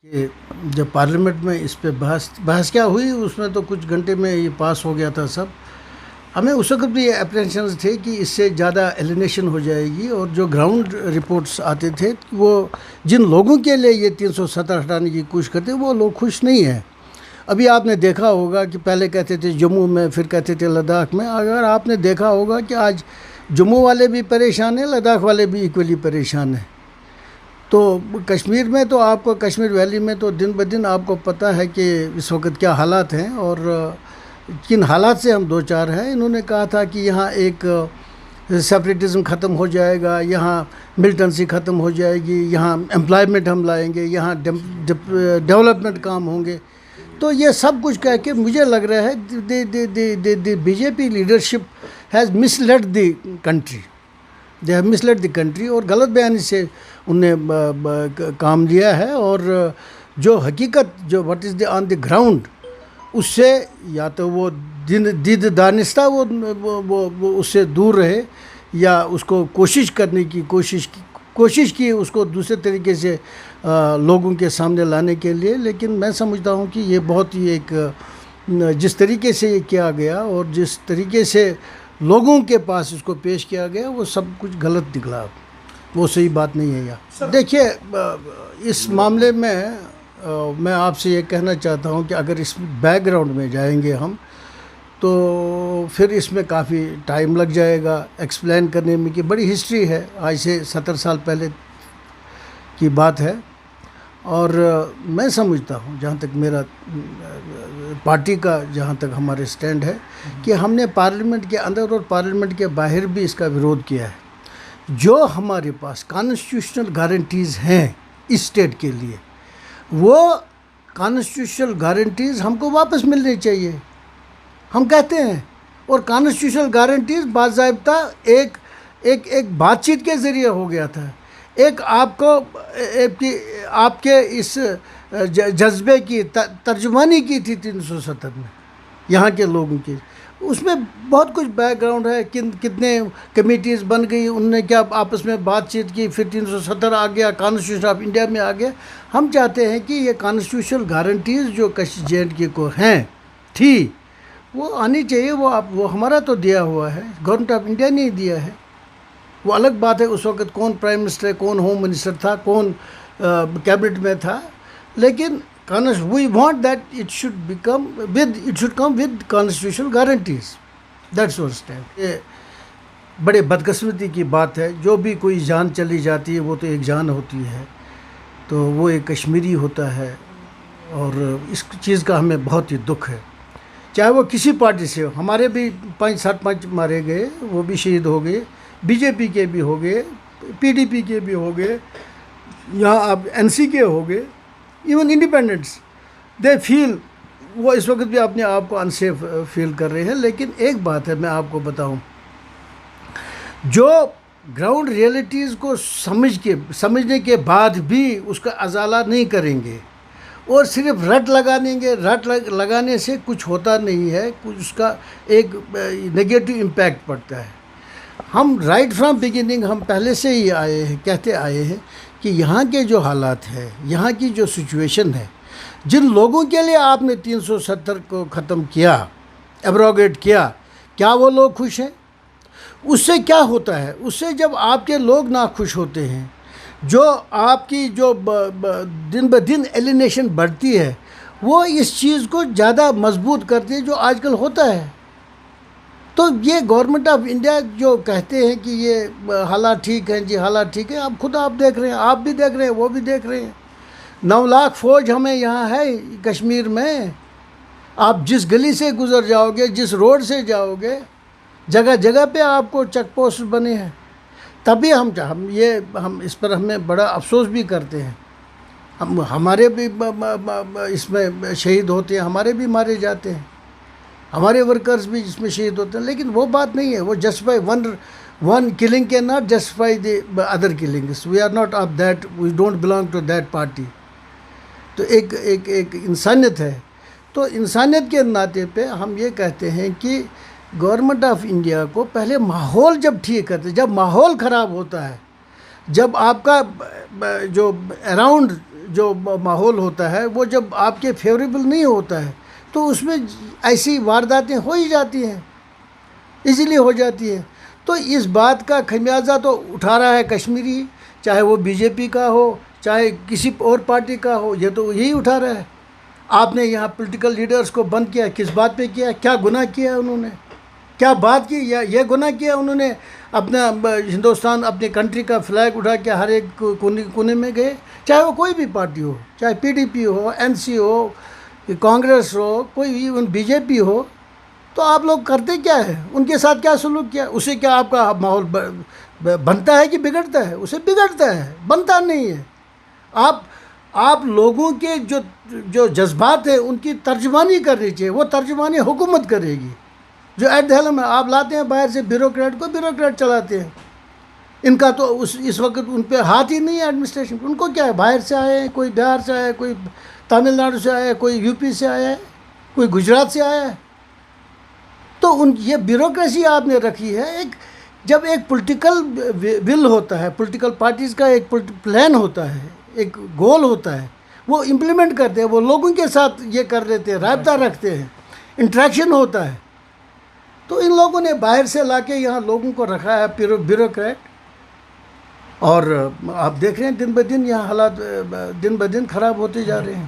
کہ جب پارلیمنٹ میں اس پہ بحث کیا ہوئی، اس میں تو کچھ گھنٹے میں یہ پاس ہو گیا تھا سب. ہمیں اس وقت بھی یہ اپریہنشنز تھے کہ اس سے زیادہ ایلینیشن ہو جائے گی، اور جو گراؤنڈ رپورٹس آتے تھے وہ جن لوگوں کے لیے یہ 370 ہٹانے کی کوشش کرتے وہ لوگ خوش نہیں ہیں. ابھی آپ نے دیکھا ہوگا کہ پہلے کہتے تھے جموں میں، پھر کہتے تھے لداخ میں. اگر آپ نے دیکھا ہوگا کہ آج جموں والے بھی پریشان ہیں، لداخ والے بھی ایکولی پریشان ہیں. تو کشمیر میں تو آپ کو، کشمیر ویلی میں تو دن بدن آپ کو پتہ ہے کہ اس وقت کیا حالات ہیں اور کن حالات سے ہم دو چار ہیں. انہوں نے کہا تھا کہ یہاں ایک سیپریٹزم ختم ہو جائے گا، یہاں ملٹنسی ختم ہو جائے گی، یہاں امپلائمنٹ ہم لائیں گے، یہاں ڈیولپمنٹ کام ہوں گے. تو یہ سب کچھ کہہ کے مجھے لگ رہا ہے B J P leadership has miss lead the country. They have miss lead the country, اور غلط بیانی سے ان نے کام لیا ہے. اور جو حقیقت جو what is the on the ground, اس سے یا تو وہ دید دانستہ وہ اس سے دور رہے، یا اس کو کوشش کرنے کی کوشش کی اس کو دوسرے طریقے سے لوگوں کے سامنے لانے کے لیے. لیکن میں سمجھتا ہوں کہ یہ بہت ہی ایک جس طریقے سے یہ کیا گیا اور جس طریقے سے لوگوں کے پاس اس کو پیش کیا گیا، وہ سب کچھ غلط نکلا، وہ صحیح بات نہیں ہے. یہاں دیکھیے، اس معاملے میں میں آپ سے یہ کہنا چاہتا ہوں کہ اگر اس بیک گراؤنڈ میں جائیں گے ہم، تو پھر اس میں کافی ٹائم لگ جائے گا ایکسپلین کرنے میں، کہ بڑی ہسٹری ہے، آج سے 70 سال پہلے کی بات ہے. اور میں سمجھتا ہوں، جہاں تک میرا پارٹی کا جہاں تک ہمارے سٹینڈ ہے، کہ ہم نے پارلیمنٹ کے اندر اور پارلیمنٹ کے باہر بھی اس کا ویرودھ کیا ہے. جو ہمارے پاس کانسٹیٹیوشنل گارنٹیز ہیں اس اسٹیٹ کے لیے، وہ کانسٹیٹیوشنل گارنٹیز ہم کو واپس ملنی چاہیے، ہم کہتے ہیں. اور کانسٹیٹیوشنل گارنٹیز باضابطہ ایک بات چیت کے ذریعے ہو گیا تھا. ایک آپ کے اس جذبے کی ترجمانی کی تھی 370 میں یہاں کے لوگوں کی. اس میں بہت کچھ بیک گراؤنڈ ہے، کتنے کمیٹیز بن گئی، انہوں نے کیا آپس میں بات چیت کی، پھر 370 آ گیا، کانسٹیٹیوشن آف انڈیا میں آ گیا. ہم چاہتے ہیں کہ یہ کانسٹیٹیوشنل گارنٹیز جو JNK کو تھی وہ آنی چاہیے. وہ ہمارا تو دیا ہوا ہے، گورنمنٹ آف انڈیا نے دیا ہے. وہ الگ بات ہے اس وقت کون پرائم منسٹر، کون ہوم منسٹر تھا، کون کیبنٹ میں تھا. لیکن we want that it should come with constitutional guarantees. That's our stand. یہ بڑے بدقسمتی کی بات ہے، جو بھی کوئی جان چلی جاتی ہے وہ تو ایک جان ہوتی ہے، تو وہ ایک کشمیری ہوتا ہے. اور اس چیز کا ہمیں بہت ہی دکھ ہے، چاہے وہ کسی پارٹی سے ہو. ہمارے بھی 5 سرپنچ مارے گئے، وہ بھی شہید ہو گئے، BJP کے بھی ہو گئے، PDP کے بھی ہو گئے، یہاں آپ NC کے ہو گئے، ایون انڈیپینڈنٹس. دے فیل، وہ اس وقت بھی اپنے آپ کو انسیف فیل کر رہے ہیں. لیکن ایک بات ہے میں آپ کو بتاؤں، جو گراؤنڈ ریئلٹیز کو سمجھنے کے بعد بھی اس کا ازالہ نہیں کریں گے اور صرف رٹ لگانے سے کچھ ہوتا نہیں ہے، اس کا ایک نگیٹو امپیکٹ پڑتا ہے. ہم رائٹ فرام بگننگ ہم پہلے سے ہی کہتے آئے ہیں کہ یہاں کے جو حالات ہیں، یہاں کی جو سچویشن ہے، جن لوگوں کے لیے آپ نے 370 کو ختم کیا، ایبروگیٹ کیا، کیا وہ لوگ خوش ہیں؟ اس سے کیا ہوتا ہے؟ اس سے جب آپ کے لوگ ناخوش ہوتے ہیں، جو آپ کی جو دن بدن ایلینیشن بڑھتی ہے، وہ اس چیز کو زیادہ مضبوط کرتی ہے جو آج کل ہوتا ہے. تو یہ گورنمنٹ آف انڈیا جو کہتے ہیں کہ یہ حالات ٹھیک ہیں، جی حالات ٹھیک ہیں، اب خود آپ دیکھ رہے ہیں، آپ بھی دیکھ رہے ہیں، وہ بھی دیکھ رہے ہیں. 9 لاکھ فوج ہمیں یہاں ہے کشمیر میں. آپ جس گلی سے گزر جاؤ گے، جس روڈ سے جاؤ گے، جگہ جگہ پہ آپ کو چیک پوسٹ بنے ہیں. تبھی ہم اس پر ہمیں بڑا افسوس بھی کرتے ہیں. ہمارے بھی اس میں شہید ہوتے ہیں، ہمارے بھی مارے جاتے ہیں، ہمارے ورکرز بھی اس میں شہید ہوتے ہیں. لیکن وہ بات نہیں ہے. وہ جسٹیفائی ون کلنگ کے not justify the other killings. We are not of that, we don't belong to that party. تو ایک انسانیت ہے. تو انسانیت کے ناطے پہ ہم یہ کہتے ہیں کہ گورنمنٹ آف انڈیا کو پہلے ماحول جب ٹھیک کرتے، جب ماحول خراب ہوتا ہے، جب آپ کا جو اراؤنڈ جو ماحول ہوتا ہے وہ جب آپ کے فیوریبل نہیں ہوتا ہے تو اس میں ایسی وارداتیں ہو ہی جاتی ہیں، ایزیلی ہو جاتی ہیں. تو اس بات کا خمیازہ تو اٹھا رہا ہے کشمیری، چاہے وہ بی جے پی کا ہو چاہے کسی اور پارٹی کا ہو، یہ تو یہی اٹھا رہا ہے. آپ نے یہاں پولیٹیکل لیڈرز کو بند کیا، کس بات پہ کیا؟ کیا گناہ کیا انہوں نے؟ کیا بات کی؟ یا یہ گناہ کیا انہوں نے اپنا ہندوستان اپنی کنٹری کا فلیگ اٹھا کے ہر ایک کونے میں گئے، چاہے وہ کوئی بھی پارٹی ہو، چاہے پی ڈی پی ہو، این سی ہو، کانگریس ہو، کوئی ایون بی جے پی ہو. تو آپ لوگ کرتے کیا ہے؟ ان کے ساتھ کیا سلوک کیا؟ اسے کیا آپ کا ماحول بنتا ہے کہ بگڑتا ہے؟ اسے بگڑتا ہے، بنتا نہیں ہے. آپ لوگوں کے جو جذبات ہیں ان کی ترجمانی کرنی چاہیے، وہ ترجمانی حکومت کرے گی. جو ایٹ دا ہیلم آپ لاتے ہیں باہر سے بیوروکریٹ کو، بیوروکریٹ چلاتے ہیں. ان کا تو اس وقت ان پہ ہاتھ ہی نہیں ہے ایڈمنسٹریشن. ان کو کیا ہے؟ باہر سے آئے ہیں، کوئی بہار سے آیا ہے، کوئی تامل ناڈو سے آیا ہے، کوئی یو پی سے آیا ہے، کوئی گجرات سے آیا ہے. تو یہ بیوروکریسی آپ نے رکھی ہے. جب ایک پولیٹیکل ول ہوتا ہے، پولیٹیکل پارٹیز کا ایک پلان ہوتا ہے، ایک گول ہوتا ہے، وہ امپلیمنٹ کرتے ہیں، وہ لوگوں کے ساتھ یہ کر لیتے ہیں، رابطہ رکھتے ہیں، انٹریکشن ہوتا ہے. تو ان لوگوں نے باہر سے لا کے یہاں لوگوں کو رکھا ہے بیوروکریٹ. اور آپ دیکھ رہے ہیں دن بہ دن یہاں حالات دن بہ دن خراب ہوتے جا رہے ہیں.